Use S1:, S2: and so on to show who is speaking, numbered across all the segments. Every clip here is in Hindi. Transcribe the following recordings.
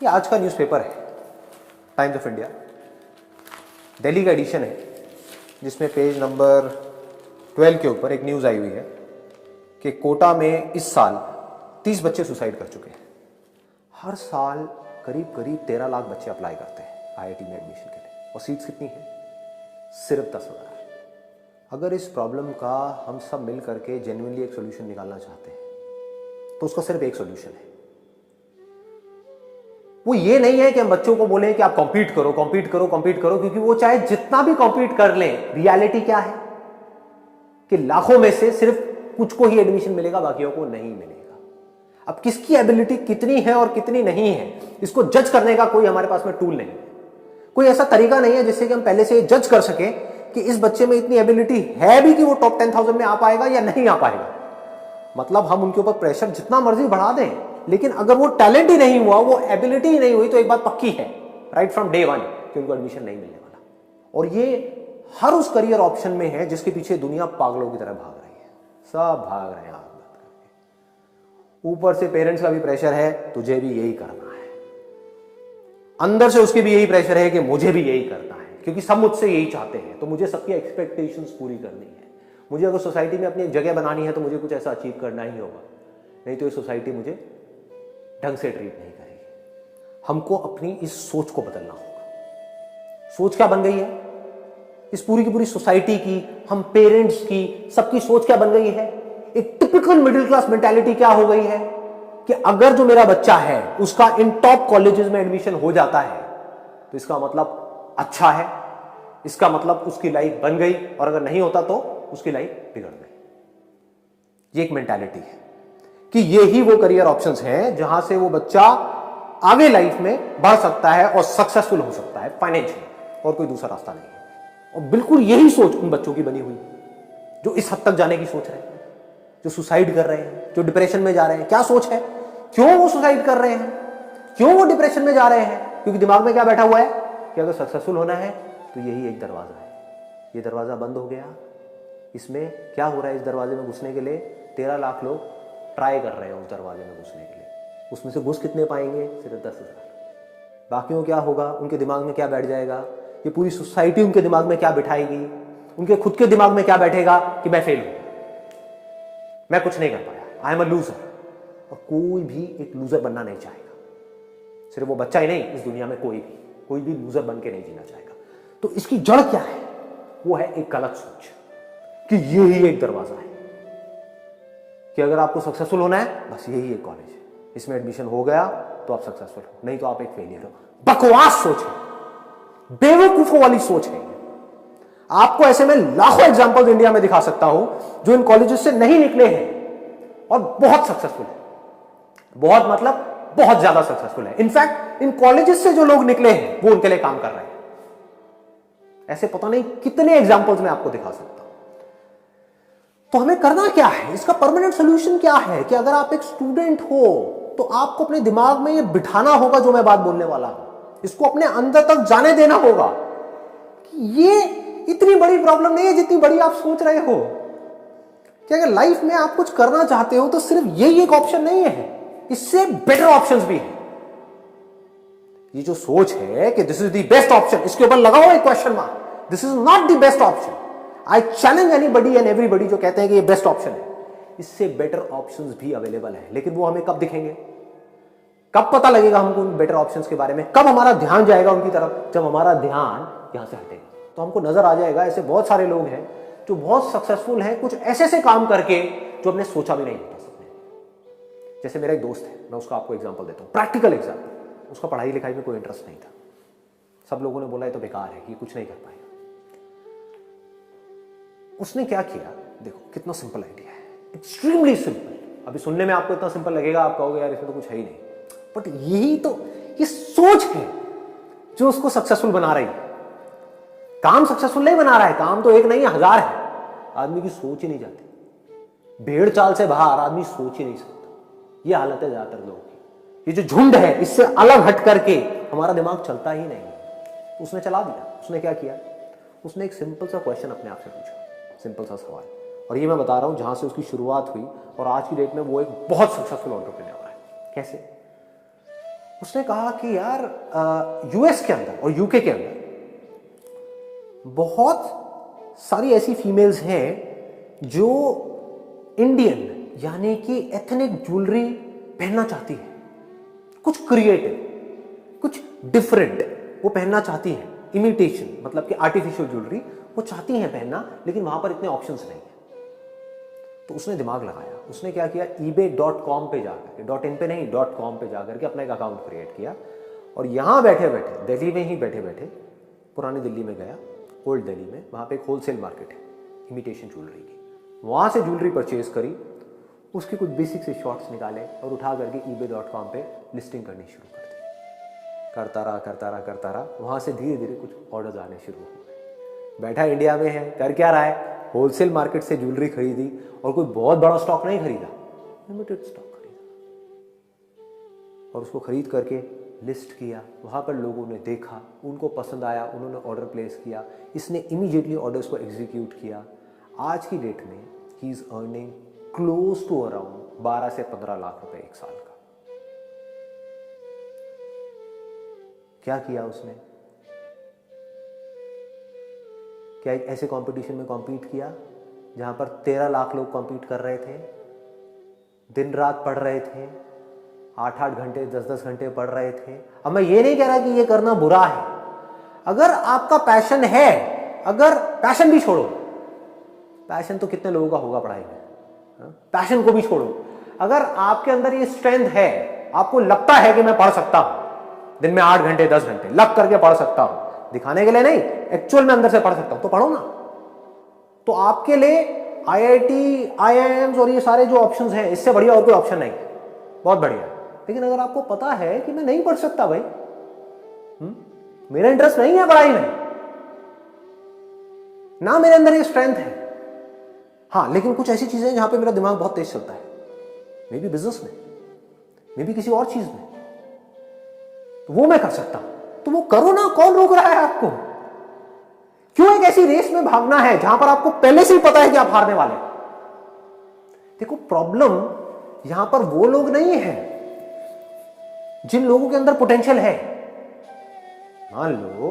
S1: ये आज का न्यूज़पेपर है, टाइम्स ऑफ इंडिया, दिल्ली का एडिशन है, जिसमें पेज नंबर 12 के ऊपर एक न्यूज़ आई हुई है कि कोटा में इस साल 30 बच्चे सुसाइड कर चुके हैं। हर साल करीब करीब 13 लाख बच्चे अप्लाई करते हैं आईआईटी में एडमिशन के लिए, और सीट्स कितनी हैं? सिर्फ 10,000। अगर इस प्रॉब्लम का हम सब मिल करके जेन्युइनली एक सोल्यूशन निकालना चाहते हैं तो उसका सिर्फ एक सोल्यूशन है। वो ये नहीं है कि हम बच्चों को बोलें कि आप कॉम्पीट करो, क्योंकि वो चाहे जितना भी कॉम्पीट कर लें, रियलिटी क्या है कि लाखों में से सिर्फ कुछ को ही एडमिशन मिलेगा, बाकियों को नहीं मिलेगा। अब किसकी एबिलिटी कितनी है और कितनी नहीं है, इसको जज करने का कोई हमारे पास में टूल नहीं है। कोई ऐसा तरीका नहीं है जिससे कि हम पहले से जज कर सके कि इस बच्चे में इतनी एबिलिटी है भी कि वो टॉप 10,000 में आ पाएगा या नहीं आ पाएगा। मतलब हम उनके ऊपर प्रेशर जितना मर्जी बढ़ा दें, लेकिन अगर वो टैलेंट ही नहीं हुआ, वो एबिलिटी ही नहीं हुई, तो एक बात पक्की है राइट फ्रॉम डे वन कि उनको एडमिशन नहीं मिलने वाला। और ये हर उस करियर ऑप्शन में है जिसके पीछे दुनिया पागलों की तरह भाग रही है। सब भाग रहे हैं आग बंद करके। ऊपर से पेरेंट्स का भी प्रेशर है, तुझे भी यही करना है। अंदर से उसके भी यही प्रेशर है कि मुझे भी यही करना है, क्योंकि सब मुझसे यही चाहते हैं, तो मुझे सबकी एक्सपेक्टेशंस पूरी करनी है। मुझे अगर सोसाइटी में अपनी एक जगह बनानी है तो मुझे कुछ ऐसा अचीव करना ही होगा, नहीं तो ये सोसाइटी मुझे ढंग से ट्रीट नहीं करेगी। हमको अपनी इस सोच को बदलना होगा। सोच क्या बन गई है इस पूरी की पूरी सोसाइटी की, हम पेरेंट्स की, सबकी सोच क्या बन गई है? एक टिपिकल मिडिल क्लास मेंटालिटी क्या हो गई है कि अगर जो मेरा बच्चा है उसका इन टॉप कॉलेजेस में एडमिशन हो जाता है तो इसका मतलब अच्छा है, इसका मतलब उसकी लाइफ बन गई, और अगर नहीं होता तो उसकी लाइफ बिगड़ गई। ये एक मेंटालिटी है कि ये ही वो करियर ऑप्शंस हैं जहां से वो बच्चा आगे लाइफ में बढ़ सकता है और सक्सेसफुल हो सकता है फाइनेंशियली, और कोई दूसरा रास्ता नहीं है। और बिल्कुल यही सोच उन बच्चों की बनी हुई जो इस हद तक जाने की सोच रहे हैं, जो सुसाइड कर रहे हैं, जो डिप्रेशन में जा रहे हैं। क्या सोच है? क्यों वो सुसाइड कर रहे हैं? क्यों वो डिप्रेशन में जा रहे हैं? क्योंकि दिमाग में क्या बैठा हुआ है कि अगर सक्सेसफुल होना है तो यही एक दरवाजा है, ये दरवाजा बंद हो गया। इसमें क्या हो रहा है? इस दरवाजे में घुसने के लिए 13 लाख लोग ट्राई कर रहे हैं उस दरवाजे में घुसने के लिए। उसमें से घुस कितने पाएंगे? सिर्फ 10,000। बाकियों क्या होगा? उनके दिमाग में क्या बैठ जाएगा? ये पूरी सोसाइटी उनके दिमाग में क्या बिठाएगी? उनके खुद के दिमाग में क्या बैठेगा कि मैं फेल हूं, मैं कुछ नहीं कर पाया, आई एम अ लूजर। और कोई भी एक लूजर बनना नहीं चाहेगा। सिर्फ वो बच्चा ही नहीं, इस दुनिया में कोई भी लूजर बन के नहीं जीना चाहेगा। तो इसकी जड़ क्या है? वो है एक गलत सोच कि ये ही एक दरवाजा है कि अगर आपको सक्सेसफुल होना है बस यही एक कॉलेज है, इसमें एडमिशन हो गया तो आप सक्सेसफुल हो, नहीं तो आप एक फेलियर हो। बकवास सोच है, बेवकूफों वाली सोच है। आपको ऐसे में लाखों एग्जांपल्स इंडिया में दिखा सकता हूं जो इन कॉलेजेस से नहीं निकले हैं और बहुत सक्सेसफुल है। बहुत मतलब बहुत ज्यादा सक्सेसफुल है। इनफैक्ट इन कॉलेजेस से जो लोग निकले हैं वो उनके लिए काम कर रहे हैं। ऐसे पता नहीं कितने एग्जांपल्स मैं आपको दिखा सकता हूं। तो हमें करना क्या है? इसका परमानेंट सोल्यूशन क्या है कि अगर आप एक स्टूडेंट हो तो आपको अपने दिमाग में ये बिठाना होगा जो मैं बात बोलने वाला हूं, इसको अपने अंदर तक जाने देना होगा कि ये इतनी बड़ी प्रॉब्लम नहीं है जितनी बड़ी आप सोच रहे हो। कि अगर लाइफ में आप कुछ करना चाहते हो तो सिर्फ यही एक ऑप्शन नहीं है, इससे बेटर ऑप्शंस भी हैं। ये जो सोच है कि this is the best option, इसके ऊपर लगाओ एक question mark. This is not the best option. I challenge anybody and everybody जो कहते हैं कि ये बेस्ट ऑप्शन है। इससे बेटर ऑप्शंस भी अवेलेबल है, लेकिन वो हमें कब दिखेंगे? कब पता लगेगा हमको उन बेटर ऑप्शंस के बारे में? कब हमारा ध्यान जाएगा उनकी तरफ? जब हमारा ध्यान यहां से हटेगा तो हमको नजर आ जाएगा ऐसे बहुत सारे लोग हैं जो बहुत सक्सेसफुल हैं कुछ ऐसे से काम करके जो हमने सोचा भी नहीं होता सपने। जैसे मेरा एक दोस्त है, मैं उसका आपको एग्जांपल देता हूं, प्रैक्टिकल एग्जांपल। उसका पढ़ाई लिखाई में कोई इंटरेस्ट नहीं था। सब लोगों ने बोला ये तो बेकार है, कि कुछ नहीं कर पाएगा। उसने क्या किया? देखो कितना सिंपल आइडिया है, एक्सट्रीमली सिंपल। अभी सुनने में आपको इतना सिंपल लगेगा, आप कहोगे यार इसमें तो कुछ है ही नहीं, बट यही तो ये सोच है जो उसको सक्सेसफुल बना रही है। काम सक्सेसफुल नहीं बना रहा है, काम तो एक नहीं 1000 है। आदमी की सोच ही नहीं जाती, भेड़ चाल से बाहर आदमी सोच ही नहीं सकता। ये हालत है ज्यादातर लोगों की। ये जो झुंड है इससे अलग हट करके हमारा दिमाग चलता ही नहीं। तो उसने चला दिया। उसने क्या किया? उसने एक सिंपल सा क्वेश्चन अपने आप से पूछा, सिंपल सा सवाल। और ये मैं बता रहा हूं जहां से उसकी शुरुआत हुई और आज की डेट में वो एक बहुत सक्सेसफुल एंटरप्रेन्योर है। कैसे? उसने कहा कि यार यूएस के अंदर और यूके के अंदर बहुत सारी ऐसी फीमेल्स हैं जो इंडियन यानी कि एथनिक ज्वेलरी पहनना चाहती है, कुछ क्रिएटिव, कुछ डिफरेंट वो पहनना चाहती हैं, इमिटेशन मतलब कि आर्टिफिशियल ज्वेलरी वो चाहती हैं पहनना, लेकिन वहां पर इतने ऑप्शंस नहीं है। तो उसने दिमाग लगाया, उसने क्या किया, ebay.com पे जाकर, .in पे नहीं .com पे जाकर के अपना एक अकाउंट क्रिएट किया और यहां बैठे बैठे दिल्ली में ही बैठे बैठे पुरानी दिल्ली में गया, ओल्ड दिल्ली में, वहां पे एक होलसेल मार्केट है इमिटेशन ज्वेलरी की, वहां से ज्वेलरी परचेज करी, उसके कुछ बेसिक से शॉट्स निकाले और उठा करके ebay.com पे लिस्टिंग करनी शुरू कर दी। करता रहा, वहां से धीरे धीरे कुछ ऑर्डर्स आने शुरू हो गए। बैठा इंडिया में है, कर क्या रहा है, होलसेल मार्केट से ज्वेलरी खरीदी और कोई बहुत बड़ा स्टॉक नहीं खरीदा, लिमिटेड स्टॉक खरीदा और उसको खरीद करके लिस्ट किया। वहां पर लोगों ने देखा, उनको पसंद आया, उन्होंने ऑर्डर प्लेस किया, इसने इमीडिएटली ऑर्डर्स को एग्जीक्यूट किया। आज की डेट में he is earning close to around 12 से 15 लाख रुपए एक साल का। क्या किया उसने, क्या एक ऐसे कंपटीशन में कॉम्पीट किया जहां पर 13 लाख लोग कॉम्पीट कर रहे थे, दिन रात पढ़ रहे थे, 8-8 घंटे 10-10 घंटे पढ़ रहे थे। अब मैं ये नहीं कह रहा कि ये करना बुरा है, अगर आपका पैशन है, अगर पैशन भी छोड़ो, पैशन तो कितने लोगों का होगा पढ़ाई में, पैशन को भी छोड़ो, अगर आपके अंदर ये स्ट्रेंथ है, आपको लगता है कि मैं पढ़ सकता हूं दिन में 8 घंटे 10 घंटे लग करके पढ़ सकता हूं, दिखाने के लिए नहीं, एक्चुअल में अंदर से पढ़ सकता हूं, तो पढ़ो ना। तो आपके लिए आईआईटी, आईआईएम्स और ये सारे जो ऑप्शंस हैं, इससे बढ़िया और कोई ऑप्शन नहीं है, बहुत बढ़िया है। लेकिन अगर आपको पता है कि मैं नहीं पढ़ सकता भाई, मेरा इंटरेस्ट नहीं है पढ़ाई में, ना मेरे अंदर ये स्ट्रेंथ है, हाँ लेकिन कुछ ऐसी चीजें जहां पे मेरा दिमाग बहुत तेज चलता है, मे बी बिजनेस में, मे बी किसी और चीज में, तो वो मैं कर सकता हूं, तो वो करो ना, कौन रोक रहा है आपको? क्यों एक ऐसी रेस में भागना है जहां पर आपको पहले से ही पता है कि आप हारने वाले? देखो प्रॉब्लम यहां पर वो लोग नहीं है जिन लोगों के अंदर पोटेंशियल है। मान लो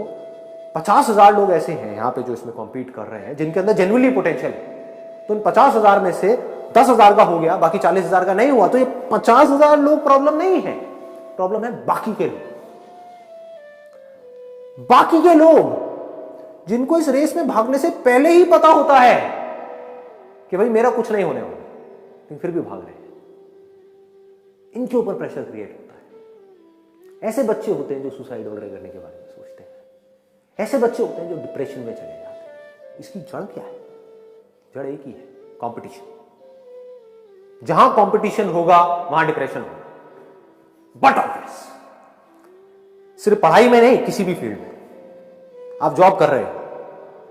S1: 50,000 लोग ऐसे हैं यहां पे जो इसमें कॉम्पीट कर रहे हैं जिनके अंदर जेन्युइनली पोटेंशियल है, तो इन 50,000 में से 10,000 का हो गया, बाकी 40,000 का नहीं हुआ, तो ये 50,000 लोग प्रॉब्लम नहीं है, प्रॉब्लम है बाकी के लोग। बाकी के लोग जिनको इस रेस में भागने से पहले ही पता होता है कि भाई मेरा कुछ नहीं होने वाला, लेकिन फिर भी भाग रहे हैं, इनके ऊपर प्रेशर क्रिएट होता है। ऐसे बच्चे होते हैं जो सुसाइड वगैरह करने के बारे में सोचते हैं, ऐसे बच्चे होते हैं जो डिप्रेशन में चले जाते हैं। इसकी जड़ क्या है? जड़ एक ही है, कंपटीशन। जहां कंपटीशन होगा वहां डिप्रेशन होगा, बट ऑब्वियस सिर्फ पढ़ाई में नहीं, किसी भी फील्ड में आप जॉब कर रहे हो,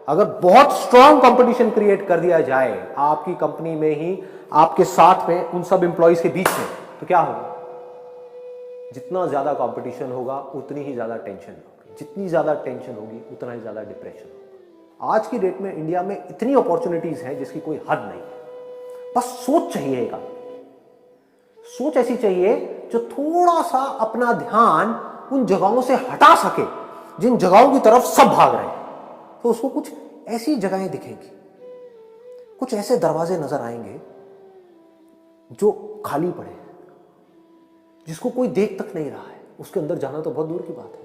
S1: अगर बहुत स्ट्रांग कंपटीशन क्रिएट कर दिया जाए आपकी कंपनी में ही, आपके साथ में, उन सब एम्प्लॉइज के बीच में, तो क्या होगा? जितना ज्यादा कंपटीशन होगा उतनी ही ज्यादा टेंशन होगी, जितनी ज्यादा टेंशन होगी उतना ही ज्यादा डिप्रेशन होगा। आज की डेट में इंडिया में इतनी अपॉर्चुनिटीज हैं जिसकी कोई हद नहीं है, बस सोच चाहिए। एक सोच ऐसी चाहिए जो थोड़ा सा अपना ध्यान उन जगहों से हटा सके जिन जगहों की तरफ सब भाग रहे हैं, तो उसको कुछ ऐसी जगहें दिखेंगी, कुछ ऐसे दरवाजे नजर आएंगे जो खाली पड़े हैं, जिसको कोई देख तक नहीं रहा है, उसके अंदर जाना तो बहुत दूर की बात है।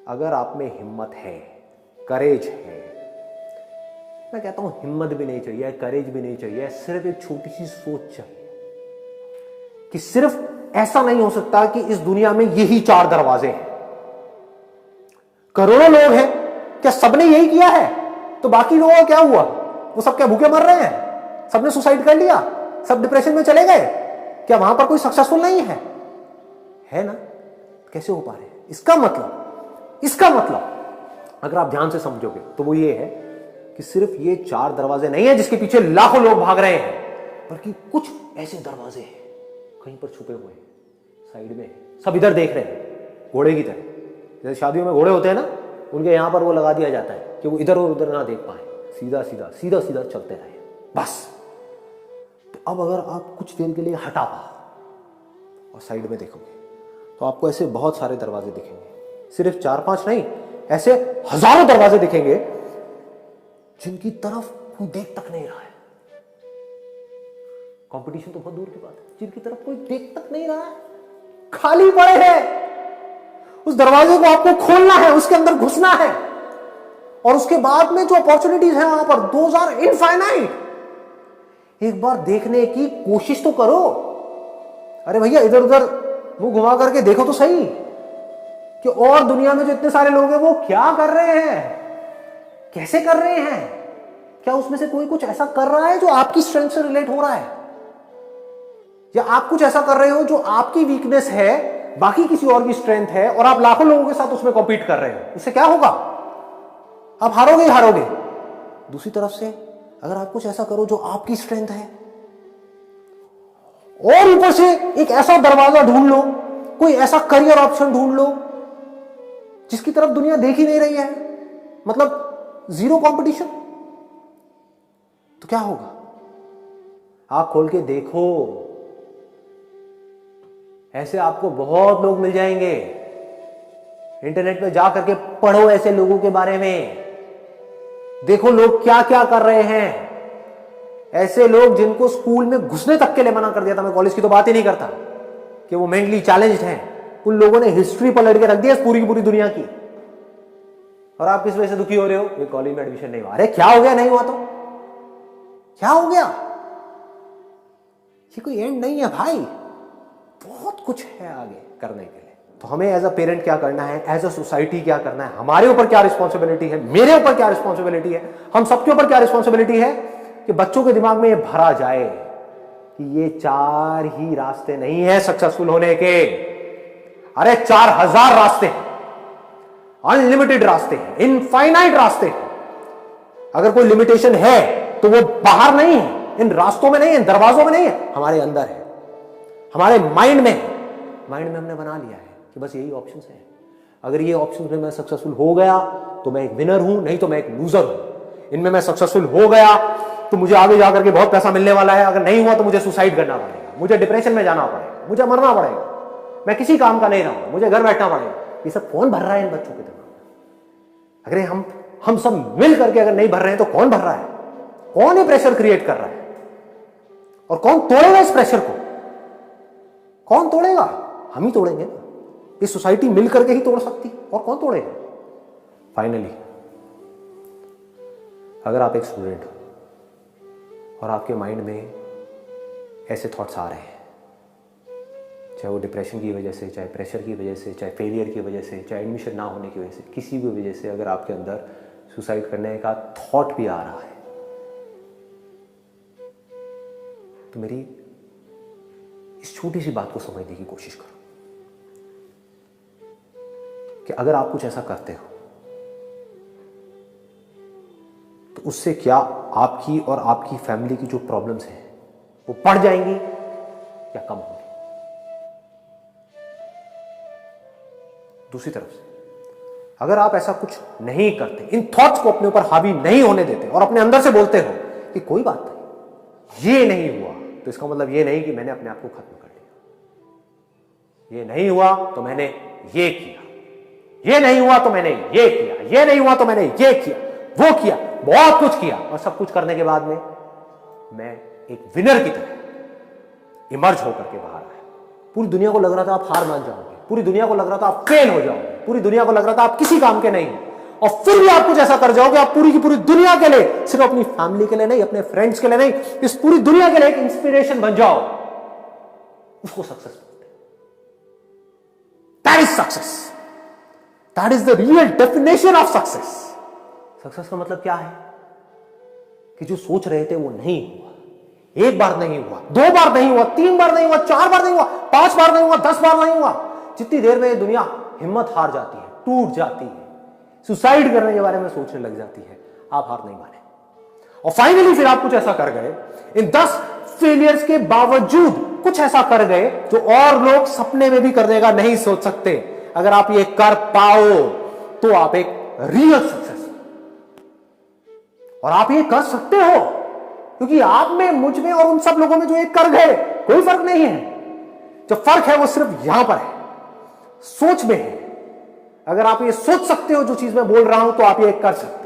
S1: अगर आप में हिम्मत है, करेज है, मैं कहता हूं हिम्मत भी नहीं चाहिए, करेज भी नहीं चाहिए, सिर्फ एक छोटी सी सोच चाहिए कि सिर्फ ऐसा नहीं हो सकता कि इस दुनिया में यही 4 दरवाजे हैं। करोड़ों लोग हैं, क्या सबने यही किया है? तो बाकी लोगों का क्या हुआ? वो सब क्या भूखे मर रहे हैं? सबने सुसाइड कर लिया, सब डिप्रेशन में चले गए, क्या वहां पर कोई सक्सेसफुल नहीं है? है ना? कैसे हो पा रहे हैं? इसका मतलब अगर आप ध्यान से समझोगे तो वो ये है कि सिर्फ ये 4 दरवाजे नहीं है जिसके पीछे लाखों लोग भाग रहे हैं, बल्कि कुछ ऐसे दरवाजे हैं कहीं पर छुपे हुए हैं, साइड में, सब इधर देख रहे हैं, घोड़े की तरह। जैसे शादियों में घोड़े होते हैं ना, उनके यहां पर वो लगा दिया जाता है कि वो इधर और उधर ना देख पाए, सीधा सीधा सीधा सीधा चलते रहे बस। तो अब अगर आप कुछ देर के लिए हटा और साइड में देखोगे तो आपको ऐसे बहुत सारे दरवाजे दिखेंगे, सिर्फ 4-5 नहीं, ऐसे हजारों दरवाजे दिखेंगे जिनकी तरफ कोई देख तक नहीं रहा है। कंपटीशन तो बहुत दूर की बात है, जिनकी तरफ कोई देख तक नहीं रहा है, खाली पड़े हैं। उस दरवाजे को आपको खोलना है, उसके अंदर घुसना है, और उसके बाद में जो अपॉर्चुनिटीज है वहां पर, दोज आर इनफाइनाइट। एक बार देखने की कोशिश तो करो। अरे भैया इधर उधर मुंह घुमा करके देखो तो सही कि और दुनिया में जो इतने सारे लोग हैं वो क्या कर रहे हैं, कैसे कर रहे हैं। क्या उसमें से कोई कुछ ऐसा कर रहा है जो आपकी स्ट्रेंथ से रिलेट हो रहा है, या आप कुछ ऐसा कर रहे हो जो आपकी वीकनेस है, बाकी किसी और की स्ट्रेंथ है, और आप लाखों लोगों के साथ उसमें कॉम्पीट कर रहे हो। इससे क्या होगा? आप हारोगे ही हारोगे। दूसरी तरफ से अगर आप कुछ ऐसा करो जो आपकी स्ट्रेंथ है, और ऊपर से एक ऐसा दरवाजा ढूंढ लो, कोई ऐसा करियर ऑप्शन ढूंढ लो जिसकी तरफ दुनिया देख ही नहीं रही है, मतलब जीरो कंपटीशन, तो क्या होगा? आप खोल के देखो, ऐसे आपको बहुत लोग मिल जाएंगे। इंटरनेट पे जा करके पढ़ो ऐसे लोगों के बारे में, देखो लोग क्या क्या कर रहे हैं। ऐसे लोग जिनको स्कूल में घुसने तक के लिए मना कर दिया था, मैं कॉलेज की तो बात ही नहीं करता, कि वो मेंटली चैलेंज्ड हैं, उन लोगों ने हिस्ट्री पलट के रख दिया पूरी की पूरी दुनिया की। और आप किस वजह से दुखी हो रहे हो? ये कॉलेज में एडमिशन नहीं हुआ। अरे क्या हो गया? नहीं हुआ तो क्या हो गया? ये कोई एंड नहीं है भाई, बहुत कुछ है आगे करने के लिए। तो हमें एज अ पेरेंट क्या करना है, एज अ सोसाइटी क्या करना है, हमारे ऊपर क्या रिस्पॉन्सिबिलिटी है, मेरे ऊपर क्या रिस्पॉन्सिबिलिटी है, हम सबके ऊपर क्या रिस्पॉन्सिबिलिटी है कि बच्चों के दिमाग में ये भरा जाए कि ये 4 ही रास्ते नहीं है सक्सेसफुल होने के। अरे 4000 रास्ते हैं, अनलिमिटेड रास्ते हैं, इनफाइनाइट रास्ते हैं। अगर कोई लिमिटेशन है तो वो बाहर नहीं है, इन रास्तों में नहीं है, इन दरवाजों में नहीं है, हमारे अंदर है, हमारे माइंड में है। माइंड में हमने बना लिया है कि बस यही ऑप्शंस हैं। अगर ये ऑप्शंस में मैं सक्सेसफुल हो गया तो मैं एक विनर हूं, नहीं तो मैं एक लूजर हूं। इनमें मैं सक्सेसफुल हो गया तो मुझे आगे जाकर के बहुत पैसा मिलने वाला है, अगर नहीं हुआ तो मुझे सुसाइड करना पड़ेगा, मुझे डिप्रेशन में जाना पड़ेगा, मुझे मरना पड़ेगा, मैं किसी काम का नहीं रहूंगा, मुझे घर बैठना पड़ेगा। ये सब कौन भर रहा है इन बच्चों के दिमाग में? अगर हम सब मिल करके अगर नहीं भर रहे हैं तो कौन भर रहा है? कौन ये प्रेशर क्रिएट कर रहा है? और कौन तोड़ेगा इस प्रेशर को? कौन तोड़ेगा? हम ही तोड़ेंगे ना। ये सोसाइटी मिल करके ही तोड़ सकती, और कौन तोड़ेगा? फाइनली, अगर आप एक स्टूडेंट हो और आपके माइंड में ऐसे थॉट्स आ रहे हैं, चाहे वो डिप्रेशन की वजह से, चाहे प्रेशर की वजह से, चाहे फेलियर की वजह से, चाहे एडमिशन ना होने की वजह से, किसी भी वजह से अगर आपके अंदर सुसाइड करने का थॉट भी आ रहा है, तो मेरी इस छोटी सी बात को समझने की कोशिश करो कि अगर आप कुछ ऐसा करते हो तो उससे क्या आपकी और आपकी फैमिली की जो प्रॉब्लम्स हैं वो बढ़ जाएंगी या कम होंगी? दूसरी तरफ से अगर आप ऐसा कुछ नहीं करते, इन थॉट्स को अपने ऊपर हावी नहीं होने देते और अपने अंदर से बोलते हो कि कोई बात नहीं, ये नहीं हुआ तो इसका मतलब ये नहीं कि मैंने अपने आप को खत्म कर लिया, ये नहीं हुआ तो मैंने ये किया, ये नहीं हुआ तो मैंने ये किया, ये नहीं हुआ तो मैंने ये किया, वो किया, बहुत कुछ किया, और सब कुछ करने के बाद में मैं एक विनर की तरह इमर्ज होकर के बाहर आया। पूरी दुनिया को लग रहा था आप हार मान जाओगे, पूरी दुनिया को लग रहा था आप फेल हो जाओगे, पूरी दुनिया को लग रहा था आप किसी काम के नहीं हो, और फिर भी आप कुछ ऐसा कर जाओगे, आप पूरी की पूरी दुनिया के लिए, सिर्फ अपनी फैमिली के लिए नहीं, अपने फ्रेंड्स के लिए नहीं, इस पूरी दुनिया के लिए एक इंस्पिरेशन बन जाओ। उसको सक्सेस बोलते हैं। That is success, that is the real definition of success. Success का मतलब क्या है कि जो सोच रहे थे वो नहीं हुआ, एक बार नहीं हुआ, 2 बार नहीं हुआ, 3 बार नहीं हुआ, 4 बार नहीं हुआ, 5 बार नहीं हुआ, 10 बार नहीं हुआ। जितनी देर में दुनिया हिम्मत हार जाती है, टूट जाती है, सुसाइड करने के बारे में सोचने लग जाती है, आप हार नहीं माने, और फाइनली फिर आप कुछ ऐसा कर गए, इन 10 फेलियर्स के बावजूद कुछ ऐसा कर गए जो और लोग सपने में भी करने का नहीं सोच सकते। अगर आप ये कर पाओ तो आप एक रियल सक्सेस, और आप ये कर सकते हो क्योंकि आप में, मुझ में और उन सब लोगों में जो ये कर गए कोई फर्क नहीं है। जो फर्क है वो सिर्फ यहां पर है सोच में है। अगर आप ये सोच सकते हो जो चीज मैं बोल रहा हूं तो आप ये कर सकते हो।